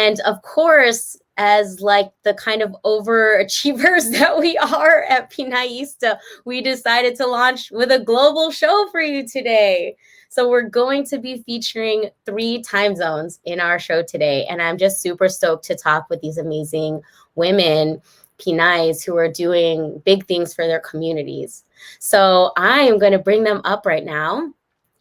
And of course, as like the kind of overachievers that we are at Pinayista, we decided to launch with a global show for you today. So we're going to be featuring 3 time zones in our show today. And I'm just super stoked to talk with these amazing women, Pinays, who are doing big things for their communities. So I am going to bring them up right now.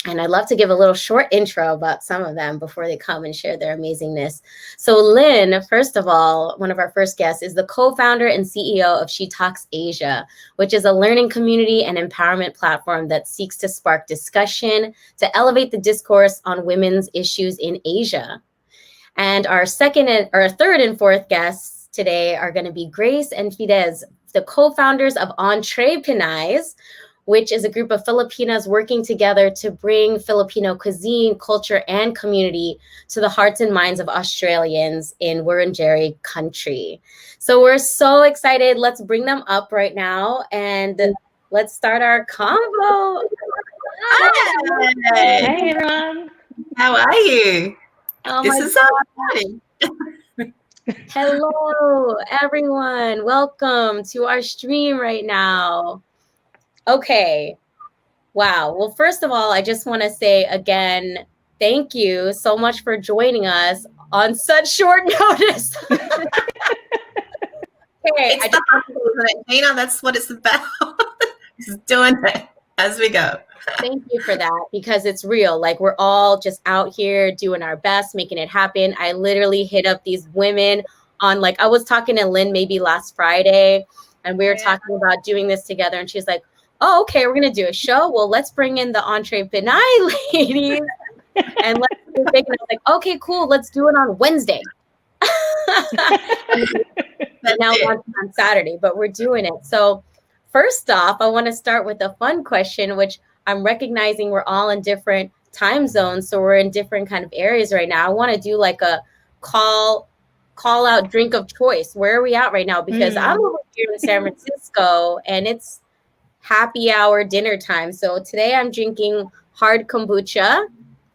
And I'd love to give a little short intro about some of them before they come and share their amazingness. So Lynn, first of all, one of our first guests, is the co-founder and CEO of She Talks Asia, which is a learning community and empowerment platform that seeks to spark discussion to elevate the discourse on women's issues in Asia. And our third and fourth guests today are going to be Grace and Fides, the co-founders of Entrepinays, which is a group of Filipinas working together to bring Filipino cuisine, culture, and community to the hearts and minds of Australians in Wurundjeri country. So we're so excited. Let's bring them up right now and let's start our convo. Hey, everyone. How are you? Oh, this is so exciting. Hello, everyone. Welcome to our stream right now. Okay. Wow. Well, first of all, I just want to say again, thank you so much for joining us on such short notice. Okay, isn't it, Gina? That's what it's about. Just doing it as we go. Thank you for that, because it's real. Like, we're all just out here doing our best, making it happen. I literally hit up these women on, like, I was talking to Lynn maybe last Friday, and we were talking about doing this together, and she's like, oh, okay, we're going to do a show. Well, let's bring in the Entrepinays ladies and let's do big. And I was like, okay, cool. Let's do it on Wednesday. And now on Saturday, but we're doing it. So first off, I want to start with a fun question, which I'm recognizing we're all in different time zones. So we're in different kind of areas right now. I want to do like a call out drink of choice. Where are we at right now? Because I'm over here in San Francisco and it's happy hour dinner time. So today I'm drinking hard kombucha,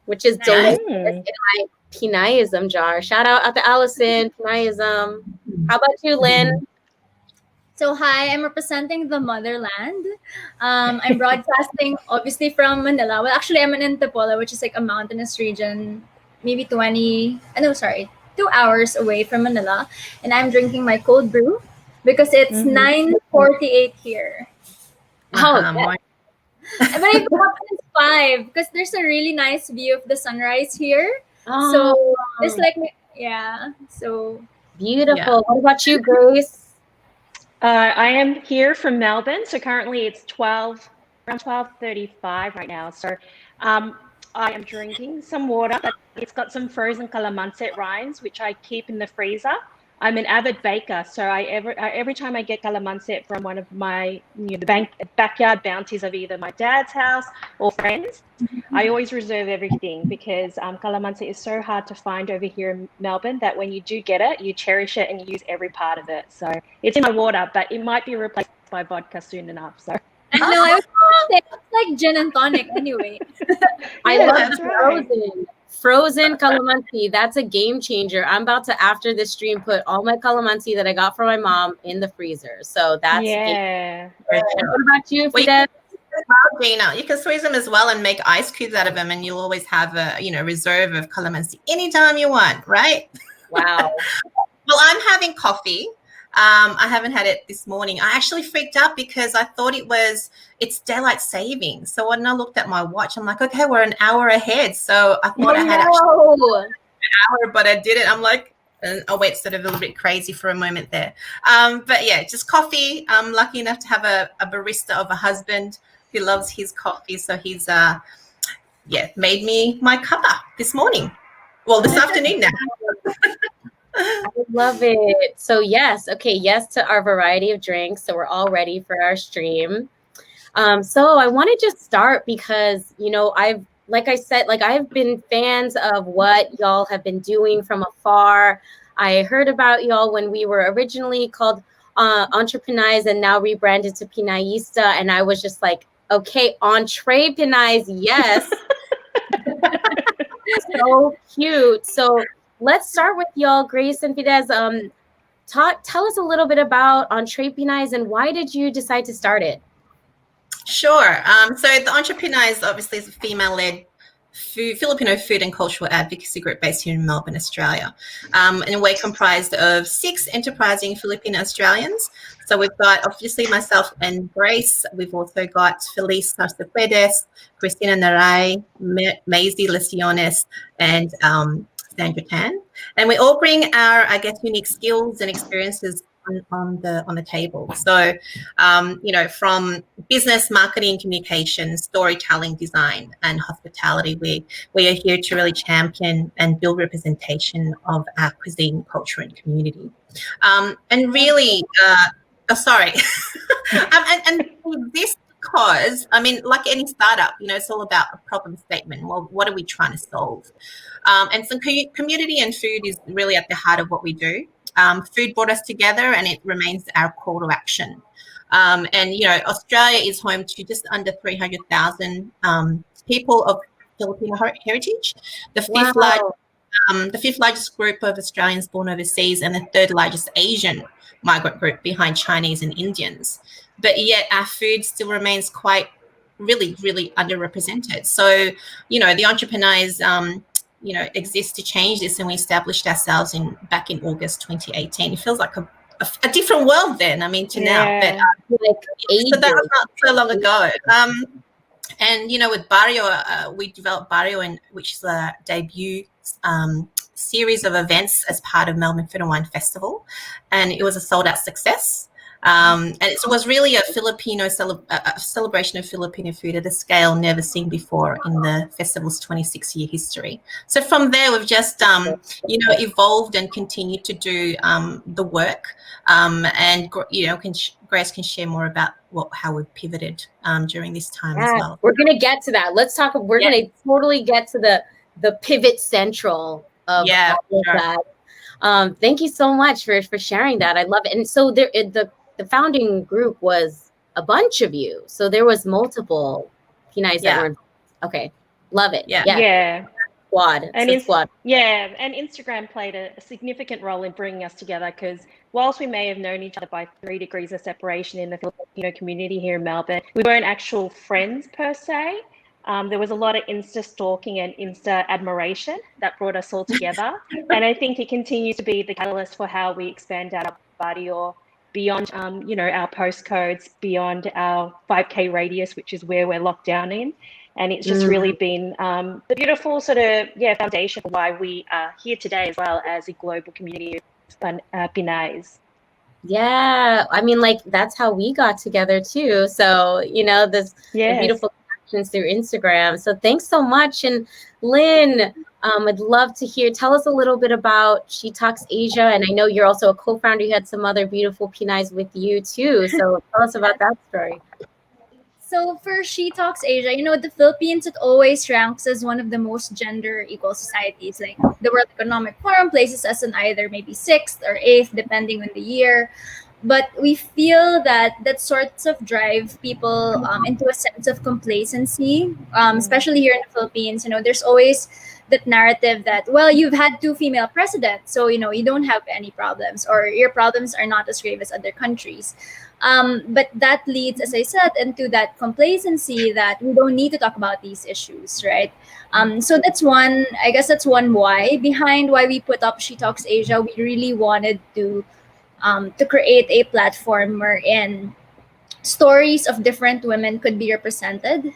which is delicious in my Pinayism jar. Shout out to Allison, Pinayism. How about you, Lynn? So hi, I'm representing the motherland. I'm broadcasting obviously from Manila. Well, actually I'm in Antipolo, which is like a mountainous region, maybe 2 hours away from Manila. And I'm drinking my cold brew because it's 9:48 here. Oh, but I got up since 5 because there's a really nice view of the sunrise here. Oh. So it's like, so beautiful. Yeah. What about you, Grace? I am here from Melbourne. So currently it's around 12:35 right now. So I am drinking some water. It's got some frozen calamansi rinds, which I keep in the freezer. I'm an avid baker, so every time I get calamansi from one of my the backyard bounties of either my dad's house or friends, I always reserve everything because calamansi is so hard to find over here in Melbourne that when you do get it, you cherish it and you use every part of it. So it's in my water, but it might be replaced by vodka soon enough. So I know, I was going to say, it's like gin and tonic anyway. I love frozen calamansi. That's a game changer. I'm about to, after this stream, put all my calamansi that I got from my mom in the freezer. So that's What about you, Fides? Gina, you can squeeze them as well and make ice cubes out of them, and you'll always have a reserve of calamansi anytime you want, right? Wow. Well, I'm having coffee. I haven't had it this morning. I actually freaked out because I thought it's daylight saving. So when I looked at my watch, I'm like, okay, we're an hour ahead. So I thought I had actually an hour, but I didn't. I'm like, oh wait, sort of a little bit crazy for a moment there. But yeah, just coffee. I'm lucky enough to have a barista of a husband who loves his coffee. So he's made me my cuppa this morning. Well, this afternoon now. I love it. So yes to our variety of drinks. So we're all ready for our stream. So I want to just start because, I've been fans of what y'all have been doing from afar. I heard about y'all when we were originally called Entrepinays and now rebranded to Pinayista. And I was just like, okay, Entrepinays, yes. So cute. So let's start with y'all, Grace and Fides. Tell us a little bit about Entrepinays and why did you decide to start it? Sure. So the Entrepinays obviously is a female-led Filipino food and cultural advocacy group based here in Melbourne, Australia. And we're comprised of 6 enterprising Filipino Australians. So we've got obviously myself and Grace. We've also got Feliz Narcipedes, Cristina Naray, Maisie Lesiones, and Sandra Tan. And we all bring our, I guess, unique skills and experiences on the table. So, from business, marketing, communication, storytelling, design, and hospitality, we are here to really champion and build representation of our cuisine, culture, and community. And really, and this because, like any startup, it's all about a problem statement. Well, what are we trying to solve? And so community and food is really at the heart of what we do. Food brought us together and it remains our call to action. Australia is home to just under 300,000 people of Filipino heritage, the fifth largest group of Australians born overseas and the 3rd largest Asian migrant group behind Chinese and Indians. But yet our food still remains quite really, really underrepresented. So, the Entrepinays, exist to change this, and we established ourselves back in August 2018. It feels like a different world then, now, but so that was not so long ago. And with Barrio, we developed Barrio, which is a debut series of events as part of Melbourne Food and Wine Festival, and it was a sold-out success. And it was really a Filipino celebration of Filipino food at a scale never seen before in the festival's 26-year history. So from there, we've just, evolved and continued to do the work. And, Grace can share more about how we've pivoted during this time as well. We're going to get to that. Let's talk. We're going to totally get to the pivot central of all of that. Thank you so much for sharing that. I love it. And so the founding group was a bunch of you. So there was multiple Pinays that were involved. Okay. Love it. Yeah. Squad. Squad. Yeah. And Instagram played a significant role in bringing us together because whilst we may have known each other by 3 degrees of separation in the Filipino community here in Melbourne, we weren't actual friends per se. There was a lot of Insta stalking and Insta admiration that brought us all together. And I think it continues to be the catalyst for how we expand our barrio beyond, our postcodes, beyond our 5K radius, which is where we're locked down in. And it's just really been the beautiful sort of, foundation for why we are here today as well as a global community of Pinays. Yeah. That's how we got together too. So, this beautiful connections through Instagram. So thanks so much. And Lynn, I'd love to tell us a little bit about She Talks Asia. And I know you're also a co-founder. You had some other beautiful Pinays with you too. So tell us about that story. So for She Talks Asia, the Philippines, it always ranks as one of the most gender equal societies. Like the World Economic Forum places us in either maybe 6th or 8th, depending on the year. But we feel that sorts of drive people into a sense of complacency, especially here in the Philippines. There's always that narrative that, well, you've had 2 female presidents, so, you don't have any problems, or your problems are not as grave as other countries. But that leads, as I said, into that complacency that we don't need to talk about these issues, right? So that's one why behind why we put up She Talks Asia. We really wanted to create a platform wherein stories of different women could be represented.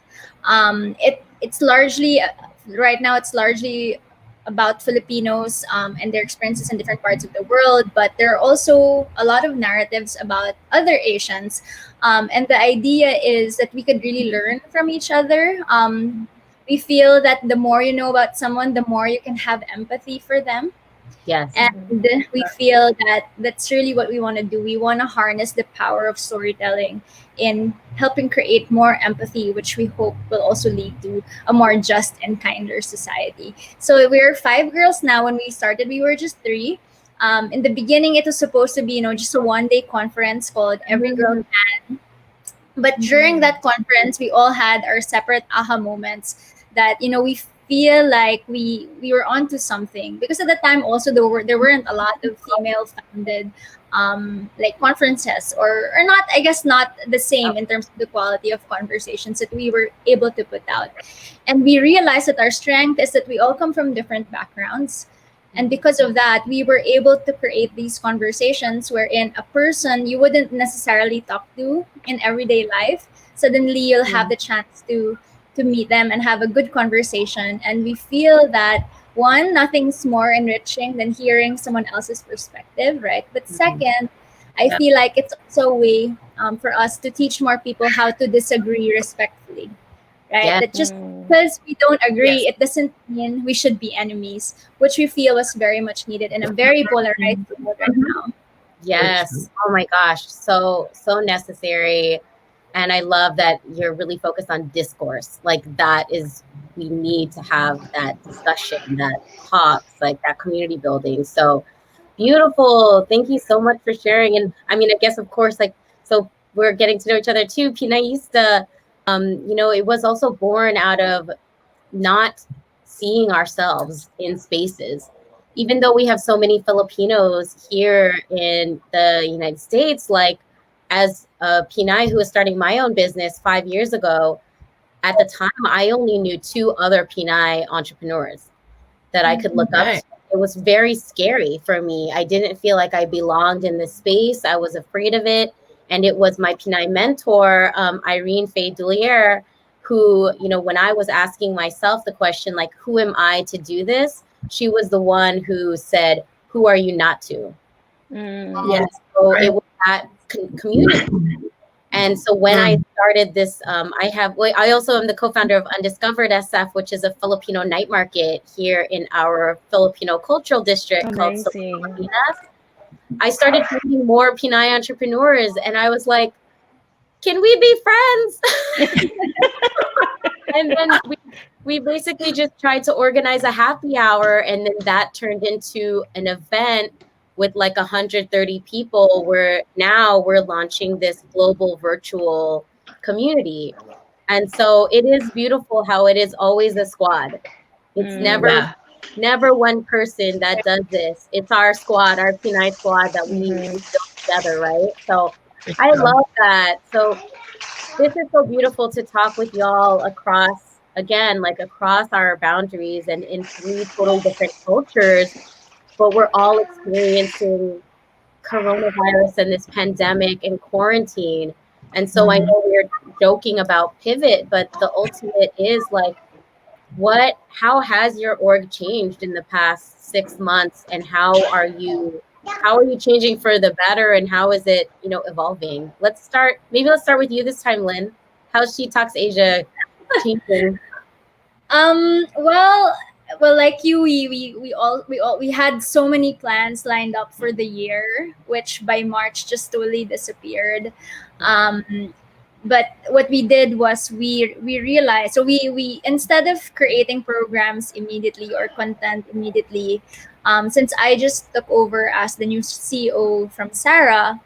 It's largely right now, it's largely about Filipinos and their experiences in different parts of the world, but there are also a lot of narratives about other Asians. And the idea is that we could really learn from each other. We feel that the more you know about someone, the more you can have empathy for them. Yes. And we feel that that's really what we want to do. We want to harness the power of storytelling in helping create more empathy, which we hope will also lead to a more just and kinder society. So we're 5 girls now. When we started, we were just 3. In the beginning, it was supposed to be, just a one-day conference called Every Girl Can. But during that conference, we all had our separate aha moments that, we feel like we were onto something, because at the time also there weren't a lot of female founded like conferences, or not, I guess not the same in terms of the quality of conversations that we were able to put out. And we realized that our strength is that we all come from different backgrounds. And because of that, we were able to create these conversations wherein a person you wouldn't necessarily talk to in everyday life, suddenly you'll have the chance to meet them and have a good conversation. And we feel that, one, nothing's more enriching than hearing someone else's perspective, right? But second, I feel like it's also a way for us to teach more people how to disagree respectfully, right? Yeah. That just because we don't agree, Yes. it doesn't mean we should be enemies, which we feel was very much needed in a very polarized world right now. Yes. Oh my gosh. So necessary. And I love that you're really focused on discourse. Like that is, we need to have that discussion, that talks, like that community building. So beautiful. Thank you so much for sharing. And I mean, I guess of course, like, so we're getting to know each other too. Pinayista, it was also born out of not seeing ourselves in spaces. Even though we have so many Filipinos here in the United States, like as a Pinay who was starting my own business 5 years ago, at the time, I only knew 2 other Pinay entrepreneurs that I could look up to. It was very scary for me. I didn't feel like I belonged in this space. I was afraid of it. And it was my Pinay mentor, Irene Faye Dullier, who, when I was asking myself the question, like, who am I to do this? She was the one who said, who are you not to? Yes. So it was that community. And so when I started this, I also am the co-founder of Undiscovered SF, which is a Filipino night market here in our Filipino cultural district called Pilipinas. I started meeting more Pinay entrepreneurs, and I was like, can we be friends? And then we basically just tried to organize a happy hour, and then that turned into an event with like 130 people, where now we're launching this global virtual community. And so it is beautiful how it is always a squad. It's never one person that does this. It's our squad, our Pinay squad that we build together, right? So I love that. So this is so beautiful to talk with y'all across our boundaries and in 3 totally different cultures, but we're all experiencing coronavirus and this pandemic and quarantine. And so I know we're joking about pivot, but the ultimate is like, how has your org changed in the past 6 months, and how are you changing for the better, and how is it, evolving? Let's start with you this time, Lynn. How's She Talks Asia changing? Well, like you, we had so many plans lined up for the year, which by March just totally disappeared. But what we did was we realized, so we instead of creating programs immediately or content immediately, since I just took over as the new CEO from Sarah,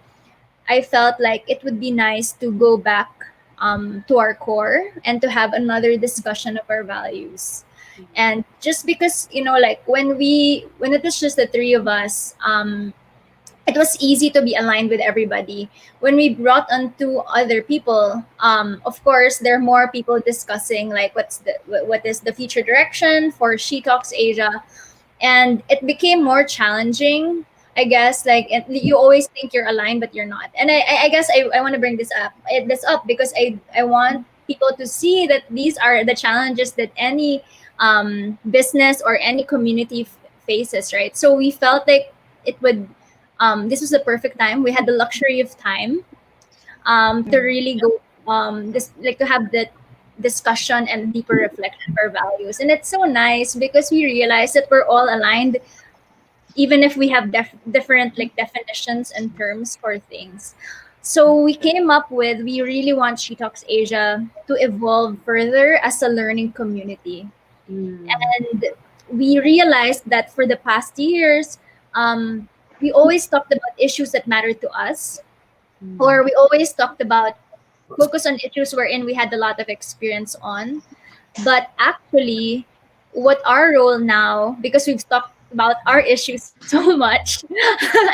I felt like it would be nice to go back to our core and to have another discussion of our values. And just because, like when it was just the 3 of us, it was easy to be aligned with everybody. When we brought on 2 other people, of course, there are more people discussing like what is the future direction for She Talks Asia, and it became more challenging. I guess like you always think you're aligned, but you're not. And I guess I want to bring this up because I want people to see that these are the challenges that any business or any community faces, right? So we felt like it would. This was the perfect time. We had the luxury of time to really go to have that discussion and deeper reflection of our values. And it's so nice because we realize that we're all aligned, even if we have different like definitions and terms for things. So we came up with, we really want She Talks Asia to evolve further as a learning community. And we realized that for the past years, we always talked about issues that matter to us, or we always talked about focus on issues wherein we had a lot of experience on. But actually, what our role now, because we've talked about our issues so much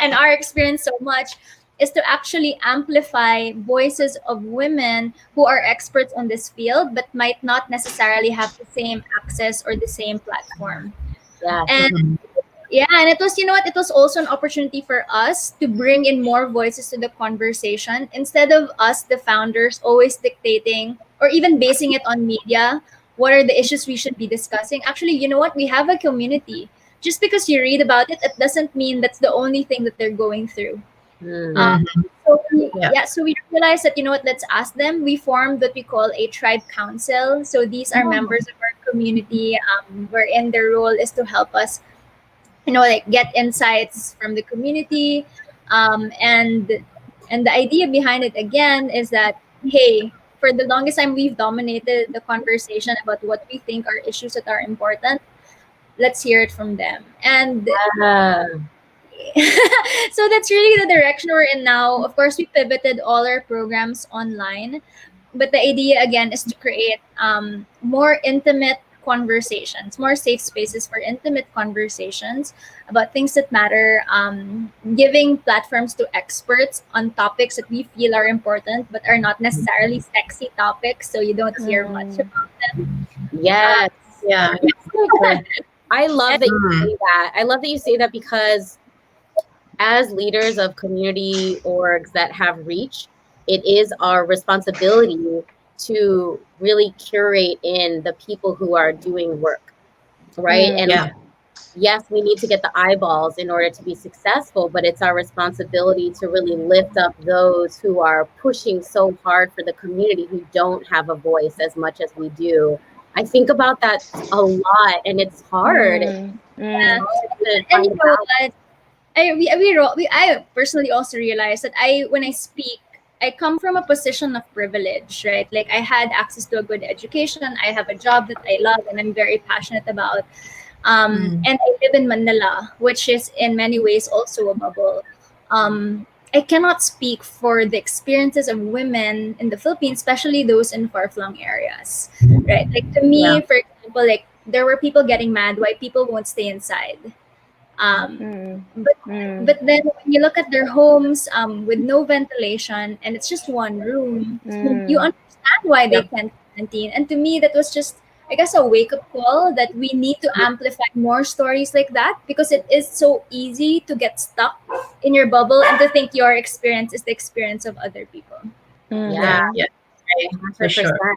and our experience so much, is to actually amplify voices of women who are experts on this field but might not necessarily have the same access or the same platform. Yeah. And yeah, and it was, you know what, it was also an opportunity for us to bring in more voices to the conversation instead of us, the founders, always dictating or even basing it on media. What are the issues we should be discussing? Actually, you know what, we have a community. Just because you read about it, it doesn't mean that's the only thing that they're going through. Mm. Yeah. So we realized that, you know what, let's ask them. We formed what we call a tribe council. So these are members of our community, wherein their role is to help us, you know, like get insights from the community. And the idea behind it again is that, hey, for the longest time we've dominated the conversation about what we think are issues that are important. Let's hear it from them. And Yeah. so that's really the direction we're in now. Of course, we pivoted all our programs online, but the idea again is to create more intimate conversations, more safe spaces for intimate conversations about things that matter, giving platforms to experts on topics that we feel are important but are not necessarily sexy topics, so you don't hear much about them. Yes. Yeah. I love that you Mm. say that. I love that you say that because as leaders of community orgs that have reach, it is our responsibility to really curate in the people who are doing work, right? And Yeah. yes, we need to get the eyeballs in order to be successful, but it's our responsibility to really lift up those who are pushing so hard for the community who don't have a voice as much as we do. I think about that a lot, and it's hard. Yeah. To And find you know out. what? I personally also realized that when I speak, I come from a position of privilege, right? Like I had access to a good education, I have a job that I love and I'm very passionate about. And I live in Manila, which is in many ways also a bubble. I cannot speak for the experiences of women in the Philippines, especially those in far-flung areas, right? Like to me, for example, like there were people getting mad why people won't stay inside. But then when you look at their homes with no ventilation and it's just one room, you understand why they can't quarantine. And to me, that was just, I guess, a wake up call that we need to amplify more stories like that, because it is so easy to get stuck in your bubble and to think your experience is the experience of other people. Yeah, Yeah. For sure. 100%.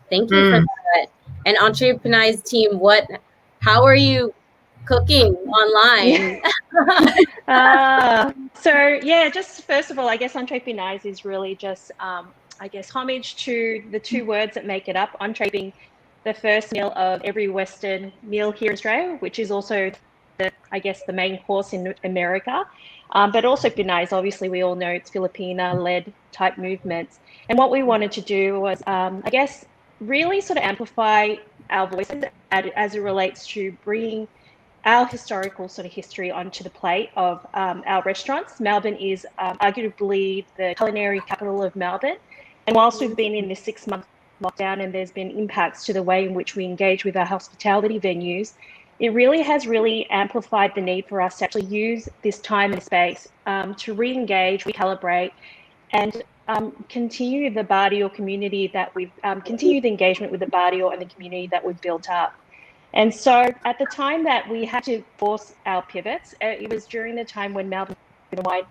Thank you for that. And Entrepinays team, how are you cooking online? So yeah, just first of all, I guess Entrepinays is really just, I guess, homage to the two words that make it up. Entree being the first meal of every Western meal here in Australia, which is also the main course in America. But also Pinays, obviously we all know it's Filipina-led type movements. And what we wanted to do was, I guess, really sort of amplify our voices as it relates to bringing our historical sort of history onto the plate of our restaurants. Melbourne is arguably the culinary capital of Melbourne. And whilst we've been in this 6-month lockdown and there's been impacts to the way in which we engage with our hospitality venues, it really has amplified the need for us to actually use this time and space to re-engage, recalibrate, and continue the barrio community that we've continued the engagement with the barrio and the community that we've built up. And so at the time that we had to force our pivots, it was during the time when Melbourne Food and Wine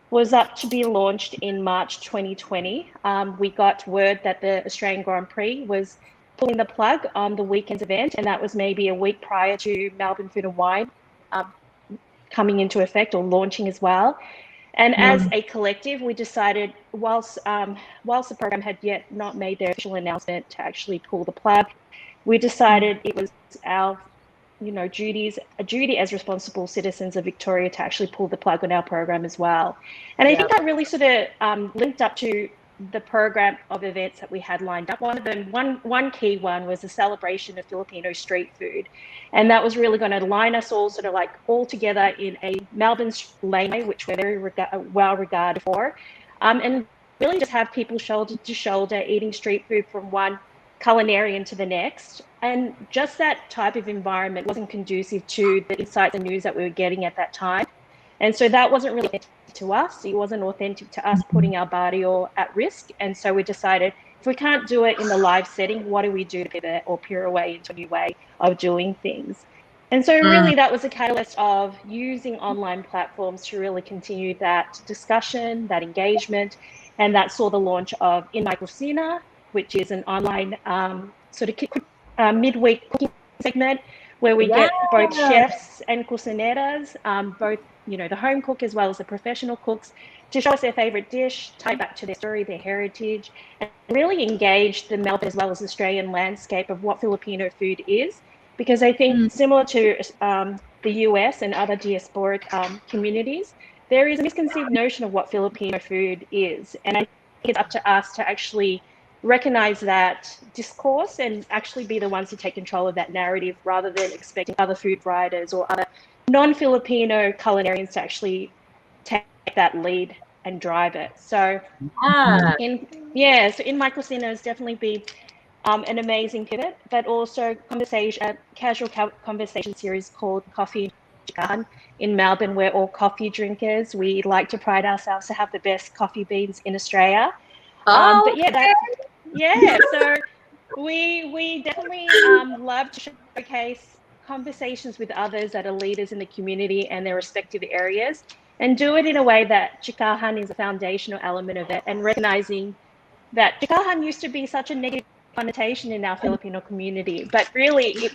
was up to be launched in March 2020. We got word that the Australian Grand Prix was pulling the plug on the weekend's event, and that was maybe a week prior to Melbourne Food and Wine coming into effect or launching as well. And as a collective, we decided, whilst the program had yet not made their official announcement to actually pull the plug, we decided it was our duty as responsible citizens of Victoria to actually pull the plug on our program as well. And I think that really sort of linked up to the program of events that we had lined up. One of them, one key one, was a celebration of Filipino street food, and that was really going to line us all sort of like all together in a Melbourne laneway, which we're very well regarded for, and really just have people shoulder to shoulder eating street food from one culinarian to the next. And just that type of environment wasn't conducive to the insights and news that we were getting at that time. And so that wasn't really to us. It wasn't authentic to us, putting our barrio at risk. And so we decided, if we can't do it in the live setting, what do we do to pivot or peer away into a new way of doing things? And so really that was a catalyst of using online platforms to really continue that discussion, that engagement, and that saw the launch of In My Cocina, which is an online sort of midweek cooking segment where we get both chefs and cocineras, both, you know, the home cook as well as the professional cooks, to show us their favorite dish, tie back to their story, their heritage, and really engage the Melbourne as well as Australian landscape of what Filipino food is. Because I think similar to the US and other diasporic communities, there is a misconceived notion of what Filipino food is. And I think it's up to us to actually recognize that discourse and actually be the ones to take control of that narrative, rather than expecting other food writers or other non-Filipino culinarians to actually take that lead and drive it. So In My Cocina has definitely been an amazing pivot, but also casual conversation series called Coffee in Melbourne. We're all coffee drinkers. We like to pride ourselves to have the best coffee beans in Australia. So we definitely love to showcase conversations with others that are leaders in the community and their respective areas, and do it in a way that chikahan is a foundational element of it, and recognizing that chikahan used to be such a negative connotation in our Filipino community, but really,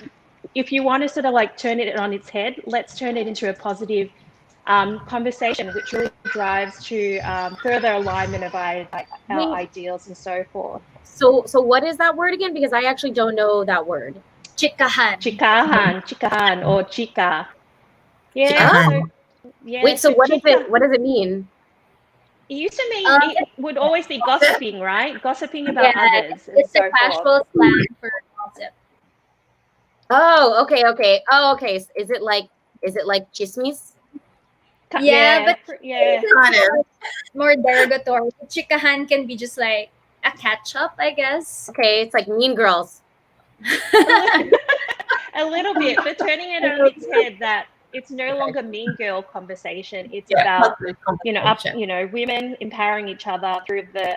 if you want to sort of like turn it on its head, let's turn it into a positive conversation, which really drives to further alignment of our ideals and so forth. So what is that word again? Because I actually don't know that word. Chikahan, or chica. Wait, so what is it? What does it mean? It used to mean it would always be gossiping, right? Gossiping about others. It's a casual slang for gossip. Oh, okay. Oh, okay. Is it like tsismis? But kind of more derogatory. Chikahan can be just like a catch-up, I guess. Okay, it's like Mean Girls. A little bit, but turning it on its head, that it's no longer mean girl conversation. It's about women empowering each other through the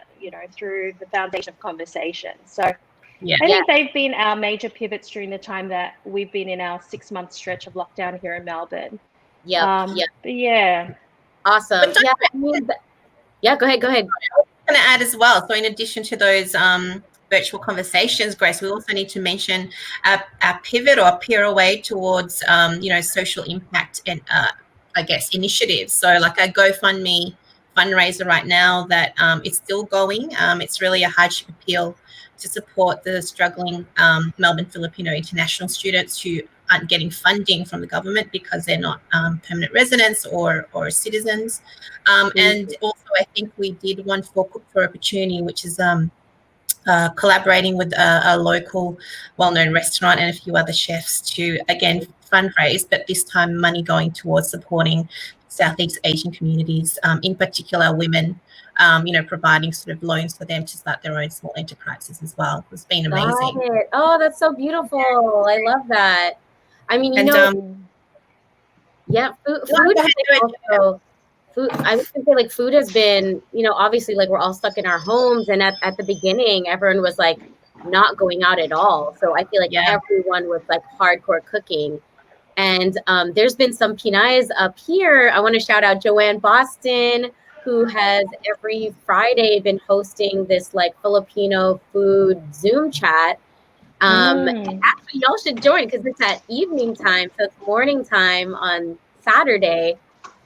foundation of conversation. So I think they've been our major pivots during the time that we've been in our 6-month stretch of lockdown here in Melbourne. Awesome. Go ahead. I was going to add as well. So in addition to those virtual conversations, Grace, we also need to mention our pivot or peer away towards social impact and I guess initiatives. So like a GoFundMe fundraiser right now that it's still going. It's really a hardship appeal to support the struggling Melbourne Filipino international students who aren't getting funding from the government because they're not permanent residents or citizens. And also I think we did one for Cook for Opportunity, which is collaborating with a local well-known restaurant and a few other chefs to, again, fundraise, but this time money going towards supporting Southeast Asian communities, in particular women, providing sort of loans for them to start their own small enterprises as well. It's been amazing. Oh, that's so beautiful. I love that. I mean, food I was gonna say, like, food has been, obviously, like, we're all stuck in our homes, and at the beginning, everyone was like not going out at all. So I feel like everyone was like hardcore cooking. And there's been some Pinays up here. I want to shout out Joanne Boston, who has every Friday been hosting this like Filipino food Zoom chat. Actually, y'all should join because it's at evening time, so it's morning time on Saturday,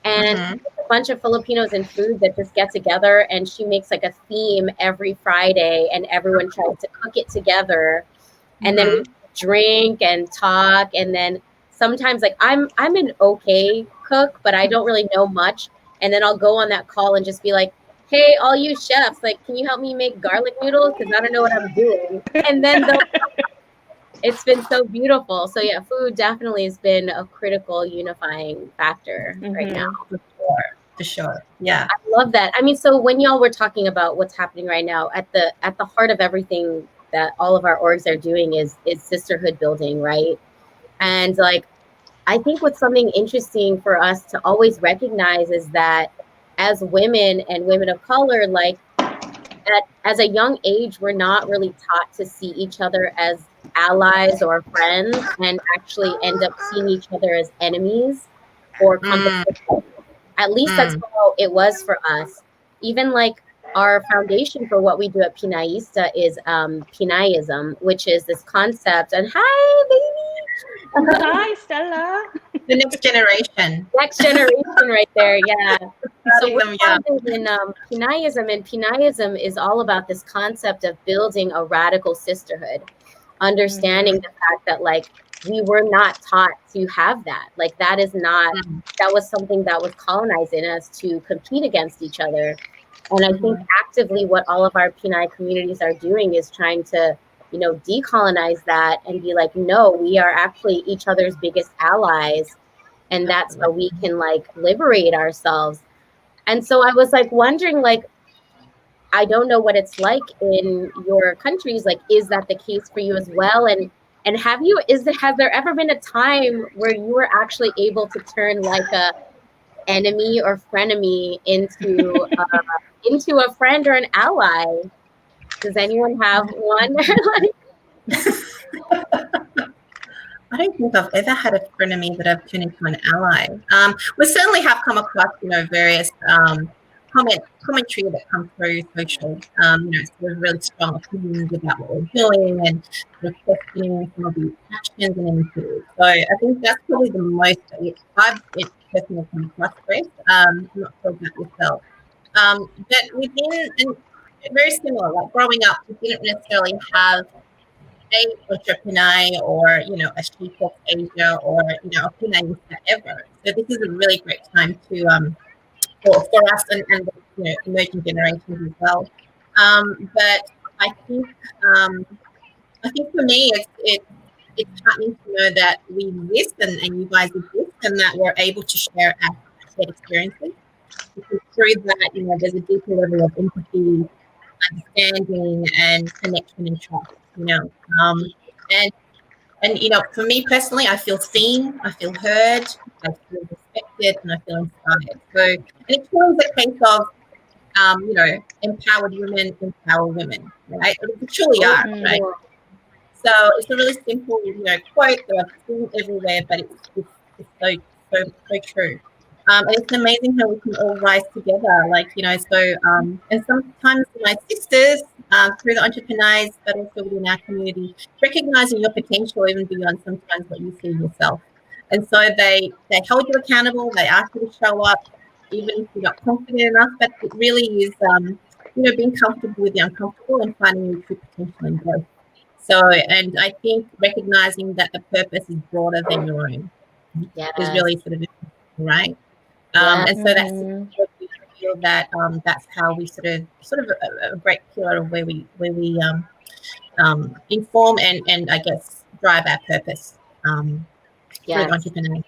and a bunch of Filipinos in food that just get together, and she makes like a theme every Friday, and everyone tries to cook it together, and then we drink and talk, and then sometimes like I'm an okay cook, but I don't really know much, and then I'll go on that call and just be like, hey, all you chefs, like, can you help me make garlic noodles? Because I don't know what I'm doing. And then it's been so beautiful. So yeah, food definitely has been a critical unifying factor right now. For sure. Yeah. I love that. I mean, so when y'all were talking about what's happening right now, at the heart of everything that all of our orgs are doing is sisterhood building, right? And like, I think what's something interesting for us to always recognize is that as women and women of color, like as a young age, we're not really taught to see each other as allies or friends, and actually end up seeing each other as enemies or competition. At least that's how it was for us. Even like our foundation for what we do at Pinayista is Pinayism, which is this concept. And hi, baby. Hi, Stella. The next generation. Next generation right there, yeah. So we're Yeah. in Pinayism, and Pinayism is all about this concept of building a radical sisterhood, understanding the fact that like we were not taught to have that. Like that is not, that was something that was colonized in us to compete against each other. And I think actively what all of our Pinay communities are doing is trying to, you know, decolonize that and be like, no, we are actually each other's biggest allies. And that's how we can like liberate ourselves. And so I was like wondering, like, I don't know what it's like in your countries. Like, is that the case for you as well? And has there ever been a time where you were actually able to turn like a enemy or frenemy into a friend or an ally? Does anyone have one? I don't think I've ever had a frenemy that I've turned into an ally. We certainly have come across, you know, various commentary that comes through social, you know, sort of really strong opinions about what we're doing and sort of questioning some of the actions and initiatives. So I think that's probably the most I've personally come across, Grace. I'm not sure about yourself. But within, and very similar, like growing up, we didn't necessarily have a Entrepinays or, you know, a She Talks Asia or, you know, a Pinayista ever. So this is a really great time to for us and you know, emerging generations as well. But I think for me it's heartening to know that we exist and you guys exist and that we're able to share our shared experiences. Because through that, you know, there's a deeper level of empathy, understanding, and connection and trust. You know, and you know, for me personally, I feel seen, I feel heard, I feel respected, and I feel inspired. So, and it's always a case of, you know, empowered women empower women, right? It truly are, right? So it's a really simple, you know, quote that I've seen everywhere, but it's so true. And it's amazing how we can all rise together, like, you know, so, and sometimes my sisters, through the Entrepinays, but also within our community, recognizing your potential even beyond sometimes what you see yourself. And so they hold you accountable, they ask you to show up, even if you're not confident enough, but it really is, you know, being comfortable with the uncomfortable and finding your true potential and growth. So, and I think recognizing that the purpose is broader than your own is really sort of right. And so that's we feel that that's how we sort of a great pillar of where we inform and I guess drive our purpose through Entrepinays.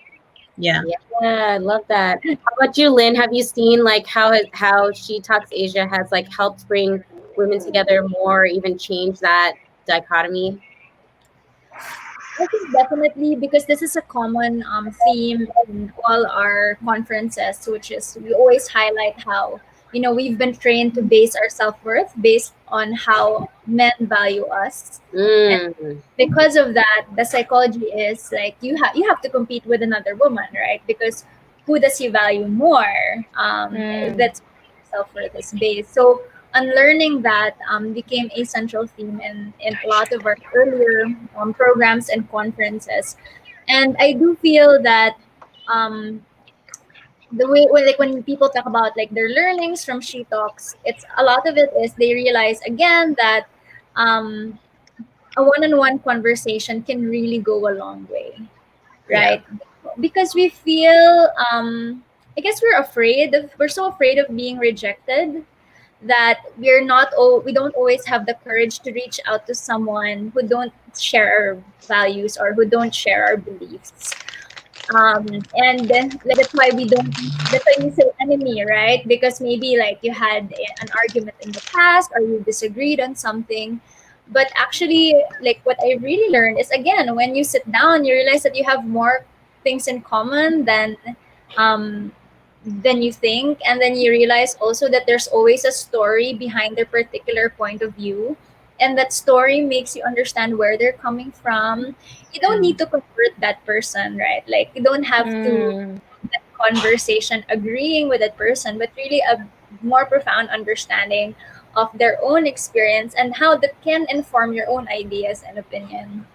Yeah, I love that. How about you, Lynn? Have you seen like how She Talks Asia has like helped bring women together more, or even change that dichotomy? I think definitely, because this is a common theme in all our conferences, which is we always highlight how, you know, we've been trained to base our self-worth based on how men value us. And because of that, the psychology is like you have to compete with another woman, right? Because who does he value more? That's self-worth is based. So unlearning that became a central theme in a lot of our earlier programs and conferences. And I do feel that the way when people talk about like their learnings from She Talks, it's a lot of it is they realize again that a one-on-one conversation can really go a long way, right? Because we feel I guess we're so afraid of being rejected that we don't always have the courage to reach out to someone who don't share our values or who don't share our beliefs. And then like, that's why you say enemy, right? Because maybe like you had an argument in the past or you disagreed on something, But actually, like what I really learned is, again, when you sit down, you realize that you have more things in common um, than you think, and then you realize also that there's always a story behind their particular point of view, and that story makes you understand where they're coming from. You don't need to convert that person, right? Like, you don't have to Mm. that conversation agreeing with that person, but really a more profound understanding of their own experience and how that can inform your own ideas and opinion.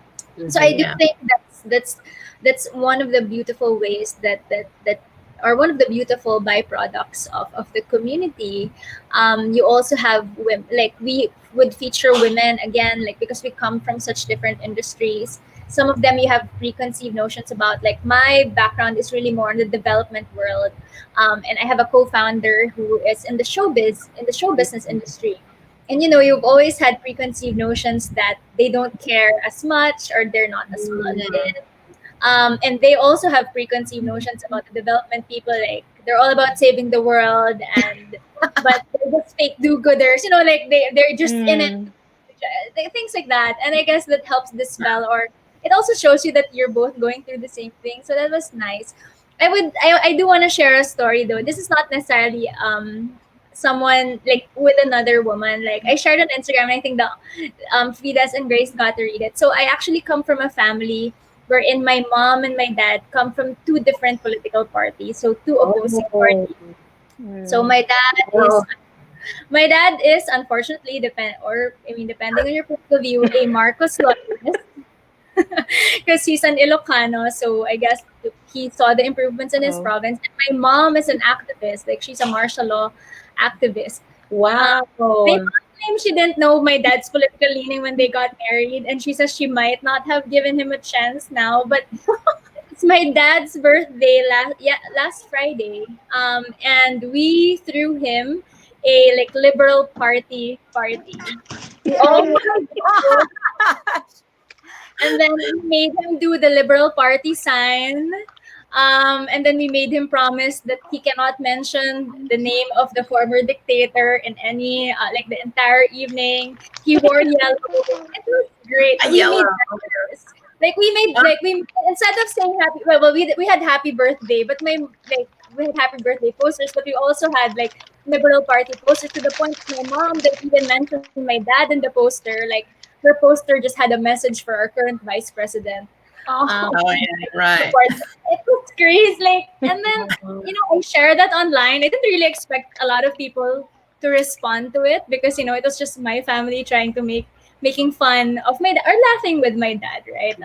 So I do Yeah. think that's one of the beautiful ways that or one of the beautiful byproducts of the community. You also have women, like we would feature women again, like because we come from such different industries. Some of them you have preconceived notions about. Like my background is really more in the development world, and I have a co-founder who is in the show business industry. And you've always had preconceived notions that they don't care as much or they're not as plugged in. And they also have preconceived notions about the development people, like they're all about saving the world, and but they're just fake do-gooders, like they're just in it, Mm. things like that. And I guess that helps dispel, or it also shows you that you're both going through the same thing. So that was nice. I do want to share a story though. This is not necessarily someone like with another woman. Like I shared on Instagram, and I think the Fides and Grace got to read it. So I actually come from a family wherein my mom and my dad come from two different political parties, so two opposing Oh, parties. So Mm. wow. my dad is unfortunately depending on your point of view, a Marcos loyalist because he's an Ilocano. So I guess he saw the improvements in his Oh. province. And my mom is an activist, like she's a martial law activist. Um, Wow. my mom claims she didn't know my dad's political leaning when they got married, and she says she might not have given him a chance now. But it's my dad's birthday last Friday, and we threw him a like liberal party. We all Oh my God. and then we made him do the liberal party sign. And then we made him promise that he cannot mention the name of the former dictator in any like the entire evening. He wore yellow. It was great. A We yellow. made banners. Like we instead of saying happy, well we had happy birthday, but we had happy birthday posters, but we also had like liberal party posters, to the point that my mom didn't even mention my dad in the poster. Like her poster just had a message for our current vice president. Oh, Oh yeah, right. Support. It was crazy. Like, and then I shared that online. I didn't really expect a lot of people to respond to it because it was just my family trying to making fun of my dad or laughing with my dad, right?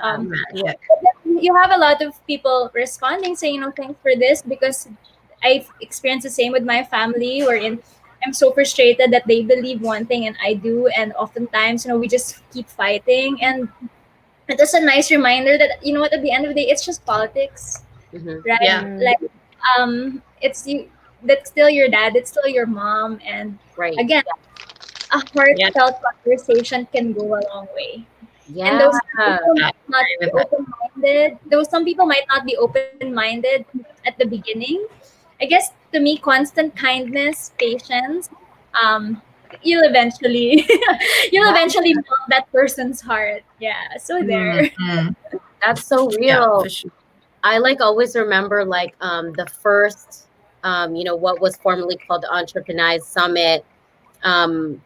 Yeah. But then you have a lot of people responding saying, thanks for this, because I've experienced the same with my family, wherein I'm so frustrated that they believe one thing and I do, and oftentimes, we just keep fighting. And it was a nice reminder that what, at the end of the day, it's just politics, mhm. right? Yeah. Mm. Like, it's you. That's still your dad. It's still your mom, and Right. again, a Yeah. heartfelt conversation can go a long way. And Yeah. I agree with that. some people might not be open-minded at the beginning. I guess to me, constant kindness, patience, um, you'll eventually you'll Yeah. eventually melt that person's heart. Yeah. So there. Mm. That's so Yeah, real. for sure. I like always remember like the first what was formerly called the Entrepinays Summit.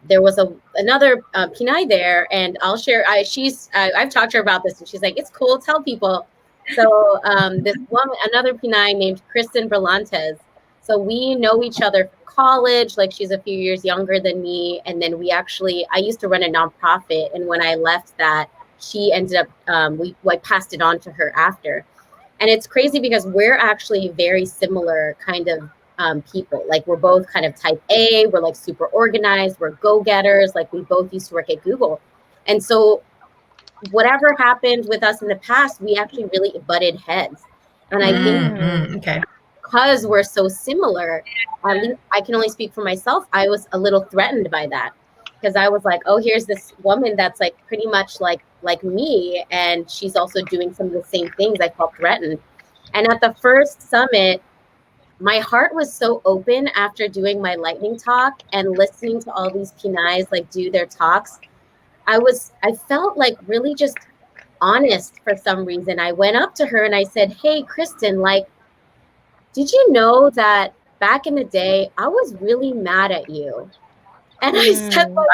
There was another Pinay there, and I'll share. I've talked to her about this, and she's like, "It's cool, tell people." So this woman, another Pinay named Kristen Berlantes. So we know each other from college. Like she's a few years younger than me, and then I used to run a nonprofit, and when I left that, she ended up I passed it on to her after. And it's crazy because we're actually very similar kind of people. Like we're both kind of type A. We're like super organized. We're go-getters. Like we both used to work at Google. And so whatever happened with us in the past, we actually really butted heads. And I think Okay. because we're so similar, at least I can only speak for myself. I was a little threatened by that because I was like, oh, here's this woman that's like pretty much like me, and she's also doing some of the same things. I felt threatened. And at the first summit, my heart was so open after doing my lightning talk and listening to all these Pinays like do their talks. I felt like really just honest for some reason. I went up to her and I said, "Hey, Kristen, like, did you know that back in the day, I was really mad at you?" And I said, like,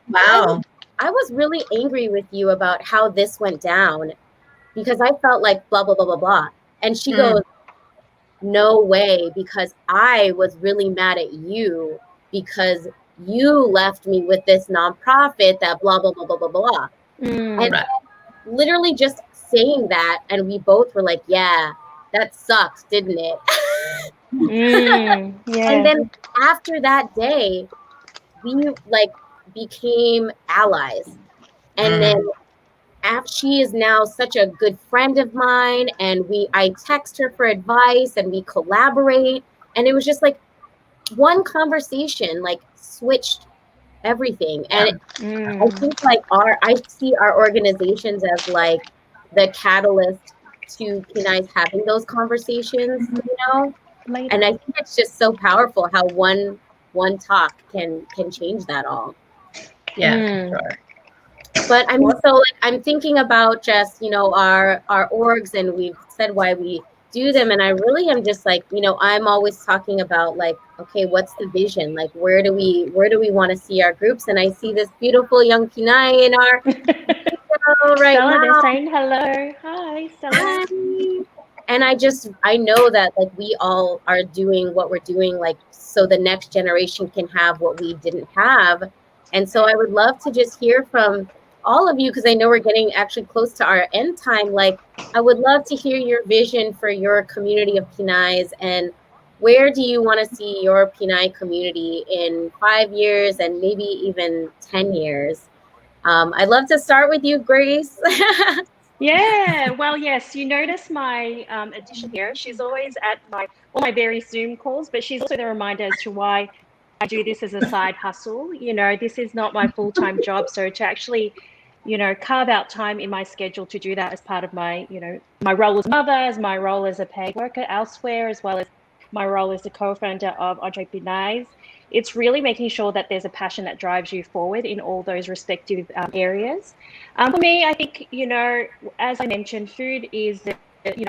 Wow. I was really angry with you about how this went down because I felt like blah, blah, blah, blah, blah. And she goes, "No way, because I was really mad at you because you left me with this nonprofit that blah, blah, blah, blah, blah, blah." And Right. literally just saying that, and we both were like, "Yeah, that sucked, didn't it?" Yeah. And then after that day, we like became allies. And then after, she is now such a good friend of mine, and I text her for advice and we collaborate. And it was just like one conversation like switched everything. And I think like I see our organizations as like the catalyst to Pinay's having those conversations, you know? And I think it's just so powerful how one talk can change that all. Yeah, for sure. But I mean, so like I'm thinking about just, you know, our orgs, and we've said why we do them. And I really am just like, you know, I'm always talking about like, okay, what's the vision? Like, where do we want to see our groups? And I see this beautiful young Pinay in our right Stella, now. they're saying hello. Hi, Stella. Hi. And I know that like we all are doing what we're doing, like, so the next generation can have what we didn't have. And so I would love to just hear from all of you, because I know we're getting actually close to our end time. Like, I would love to hear your vision for your community of Pinays, and where do you want to see your Pinay community in 5 years and maybe even 10 years? I'd love to start with you, Grace. Yeah, well, yes, you notice my addition here. She's always at all my various Zoom calls, but she's also the reminder as to why I do this as a side hustle. You know, this is not my full-time job. So to actually, you know, carve out time in my schedule to do that as part of my, you know, my role as a mother, as my role as a paid worker elsewhere, as well as my role as the co-founder of Entrepinays, it's really making sure that there's a passion that drives you forward in all those respective areas. For me, I think, you know, as I mentioned, food is the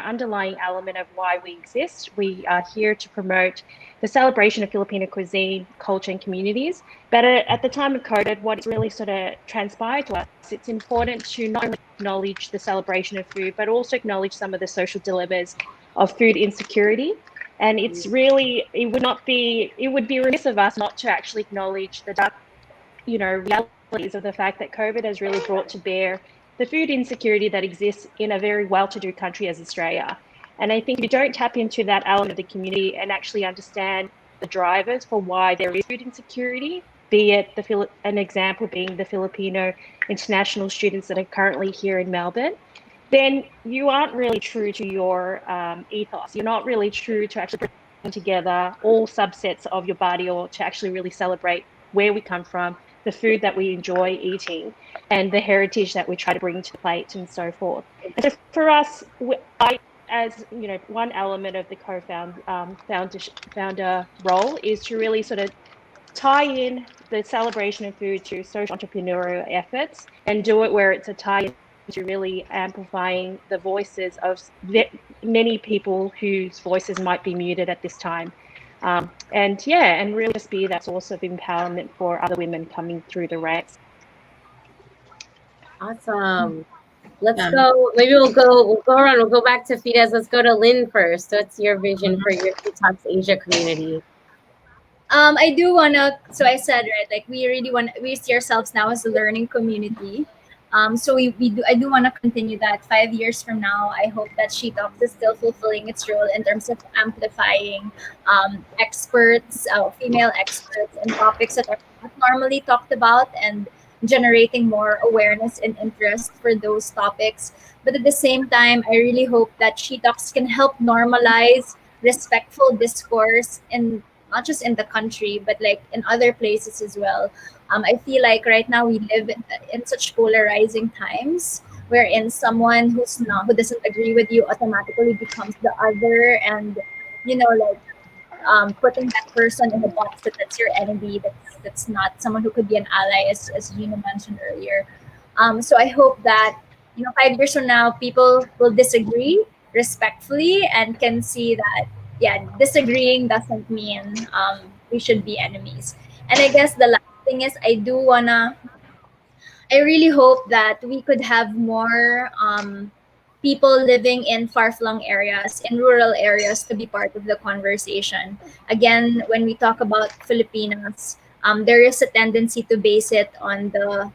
underlying element of why we exist. We are here to promote the celebration of Filipino cuisine, culture, and communities. But at the time of COVID, what really sort of transpired to us, it's important to not only acknowledge the celebration of food, but also acknowledge some of the social dilemmas of food insecurity. And it's really, it would be remiss of us not to actually acknowledge the dark, you know, realities of the fact that COVID has really brought to bear the food insecurity that exists in a very well-to-do country as Australia. And I think if you don't tap into that element of the community and actually understand the drivers for why there is food insecurity, be it an example being the Filipino international students that are currently here in Melbourne, then you aren't really true to your ethos. You're not really true to actually bring together all subsets of your body, or to actually really celebrate where we come from, the food that we enjoy eating, and the heritage that we try to bring to the plate, and so forth. And so for us, as you know, one element of the founder role is to really sort of tie in the celebration of food to social entrepreneurial efforts, and do it where it's a tie to really amplifying the voices of many people whose voices might be muted at this time. And really just be that source of empowerment for other women coming through the ranks. Awesome. Let's go. Maybe we'll go around. We'll go back to Fides. Let's go to Lynn first. What's your vision for your Detox Asia community? I do wanna. So I said, right, like we really want. We see ourselves now as a learning community. So we do. I do want to continue that. 5 years from now, I hope that She Talks is still fulfilling its role in terms of amplifying experts, female experts, and topics that are not normally talked about, and generating more awareness and interest for those topics. But at the same time, I really hope that She Talks can help normalize respectful discourse in not just in the country, but like in other places as well. I feel like right now we live in such polarizing times, wherein someone who doesn't agree with you automatically becomes the other, and you know, like putting that person in the box that's your enemy. That's not someone who could be an ally, as Gina mentioned earlier. So I hope that 5 years from now, people will disagree respectfully and can see that disagreeing doesn't mean we should be enemies. And I guess the last thing is I really hope that we could have more people living in far-flung areas, in rural areas, to be part of the conversation. Again, when we talk about Filipinas, there is a tendency to base it on the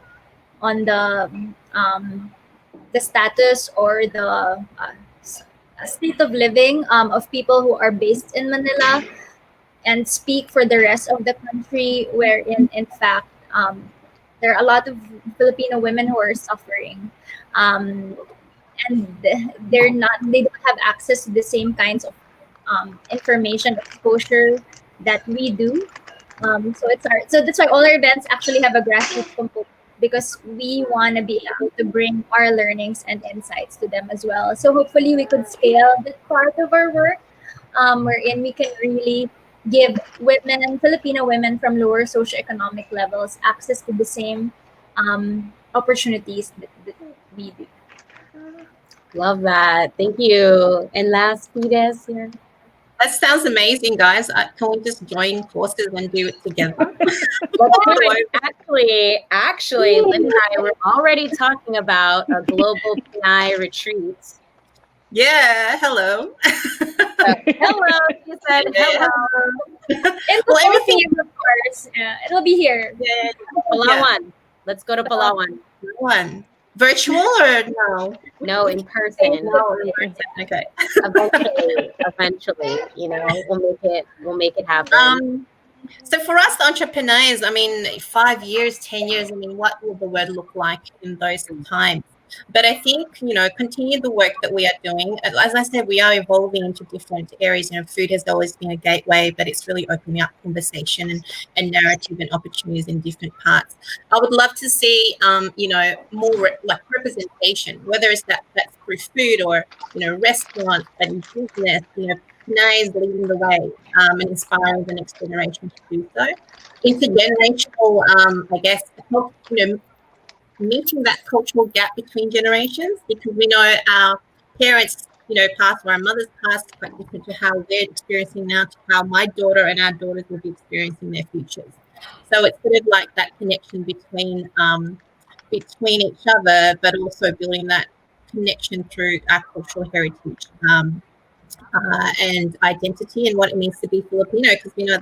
status or the state of living of people who are based in Manila and speak for the rest of the country, wherein, in fact, there are a lot of Filipino women who are suffering. Um, and they don't have access to the same kinds of information exposure that we do. So that's why all our events actually have a grassroots component, because we want to be able to bring our learnings and insights to them as well. So hopefully we could scale this part of our work, wherein we can really give women, Filipino women from lower socioeconomic levels, access to the same opportunities that we do. Love that. Thank you. And last, Fides here. That sounds amazing, guys. Can we just join forces and do it together? Let's do it. Actually, Lynn and I were already talking about a global Pinay retreat. Yeah, hello. Hello, you said hello. Well, everything, of course. It'll be here. Yeah. Palawan. Let's go to Palawan. One. Virtual or no? No, in person. No, in person. Okay. Eventually, we'll make it happen. So for us, the Entrepinays, I mean, 5 years, 10 years, I mean, what will the word look like in those times? But I think, continue the work that we are doing. As I said, we are evolving into different areas. Food has always been a gateway, but it's really opening up conversation and narrative and opportunities in different parts. I would love to see, more like representation, whether it's that's through food or, restaurants and business, Pinay is leading the way and inspiring the next generation to do so. Intergenerational, I guess, help, meeting that cultural gap between generations, because we know our parents, past or our mothers past quite different to how they're experiencing now to how my daughter and our daughters will be experiencing their futures. So it's sort of like that connection between each other, but also building that connection through our cultural heritage and identity and what it means to be Filipino, because we know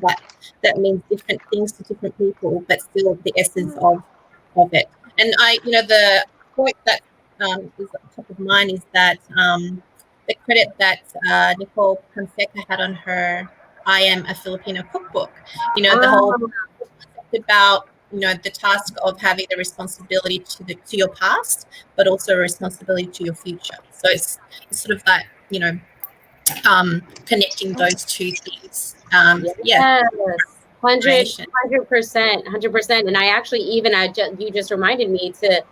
that means different things to different people, but still the essence of it. And the point that is on top of mind is that the credit that Nicole Fonseca had on her I Am a Filipino cookbook, the whole concept about, the task of having the responsibility to your past, but also a responsibility to your future. So it's sort of that, connecting those two things. Yes. 100%. And I actually you just reminded me to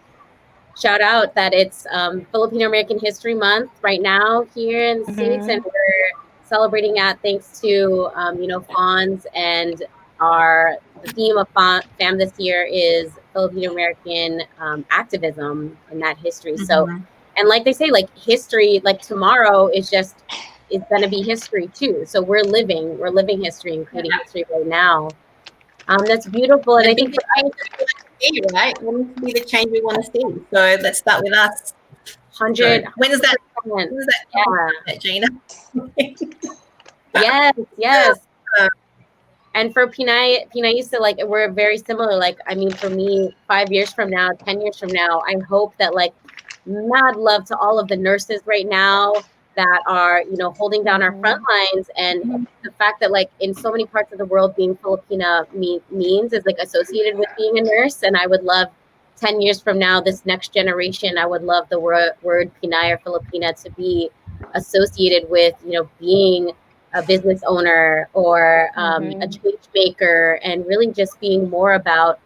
shout out that it's Filipino American History Month right now here in the States, and we're celebrating that thanks to FAWNS, and the theme of FAM this year is Filipino American activism and that history. So, and like they say, like history, like tomorrow is going to be history too. So we're living history and creating history right now. That's beautiful. And I think right? We need to be the change we want to see. So let's start with us. 100. When is that? Yeah, Gina. Yes. And for Pinayista, like we're very similar. Like, I mean, for me, 5 years from now, 10 years from now, I hope that like mad love to all of the nurses right now that are, holding down our front lines, and the fact that like in so many parts of the world, being Filipina means is like associated with being a nurse. And I would love 10 years from now, this next generation, I would love the word Pinay or Filipina to be associated with, being a business owner or a change maker, and really just being more about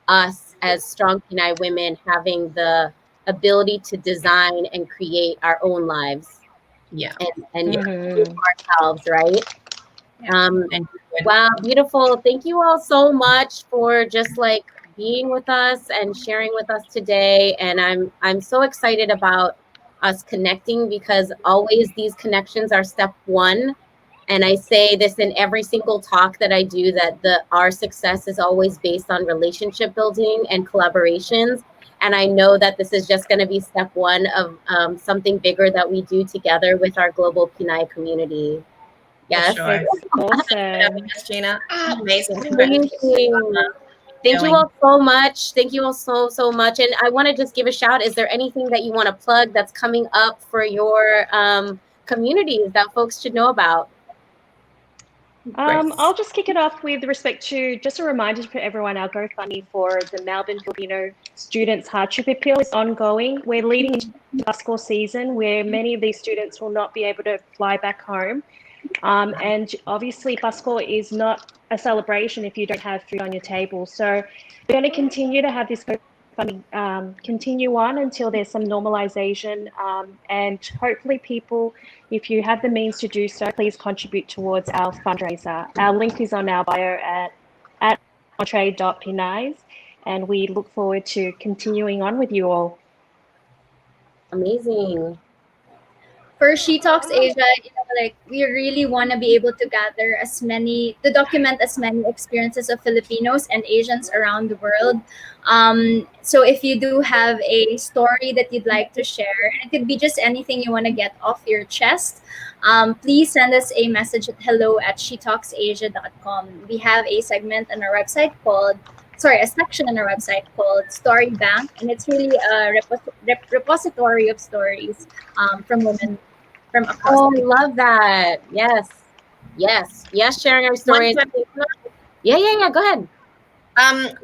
us as strong Pinay women having the ability to design and create our own lives. Yeah. And ourselves, right? Wow, beautiful. Thank you all so much for just like being with us and sharing with us today. And I'm so excited about us connecting, because always these connections are step one. And I say this in every single talk that I do, that our success is always based on relationship building and collaborations. And I know that this is just going to be step one of something bigger that we do together with our global Pinay community. Yes. For sure. Awesome. Gina. Amazing. Amazing. Thank you all so much. Thank you all so much. And I want to just give a shout. Is there anything that you want to plug that's coming up for your communities that folks should know about? I'll just kick it off with respect to just a reminder for everyone, our GoFundMe for the Melbourne Filipino Students Hardship Appeal is ongoing. We're leading into the bus season where many of these students will not be able to fly back home. And obviously Pasco is not a celebration if you don't have food on your table. So we're going to continue to have this GoFundMe continue on until there's some normalization, and hopefully people, if you have the means to do so, please contribute towards our fundraiser. Our link is on our bio at Entree.Pinays, and we look forward to continuing on with you all. Amazing. For She Talks Asia, like we really want to be able to gather to document as many experiences of Filipinos and Asians around the world. So if you do have a story that you'd like to share, and it could be just anything you want to get off your chest, please send us a message at hello@shetalksasia.com. We have a segment on our website a section on our website called Story Bank, and it's really a repository of stories from women from across. Oh, I love that. Yes, sharing our stories. Yeah. Go ahead.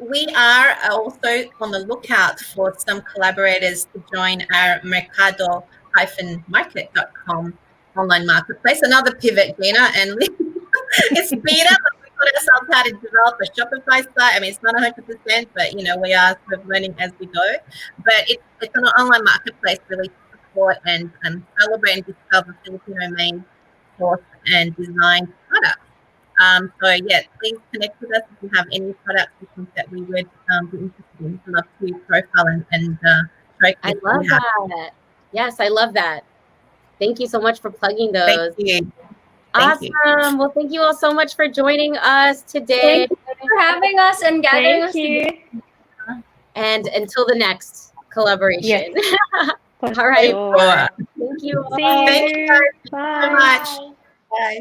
We are also on the lookout for some collaborators to join our mercado-market.com online marketplace. Another pivot, Gina, and it's beta. We taught ourselves how to develop a Shopify site. I mean, it's not 100%, but we are sort of learning as we go. But it's an online marketplace really to support and celebrate and discover Filipino-made source and design products. So yeah, please connect with us if you have any products you think that we would be interested in. I'd love to profile and showcase. I love that. Yes, I love that. Thank you so much for plugging those. Thank you. Awesome. Well, thank you all so much for joining us today. Thank you for having us and gathering us today. And until the next collaboration. Yes. All right. Sure. Thank you all. See you. Thank you Bye. so much. Bye.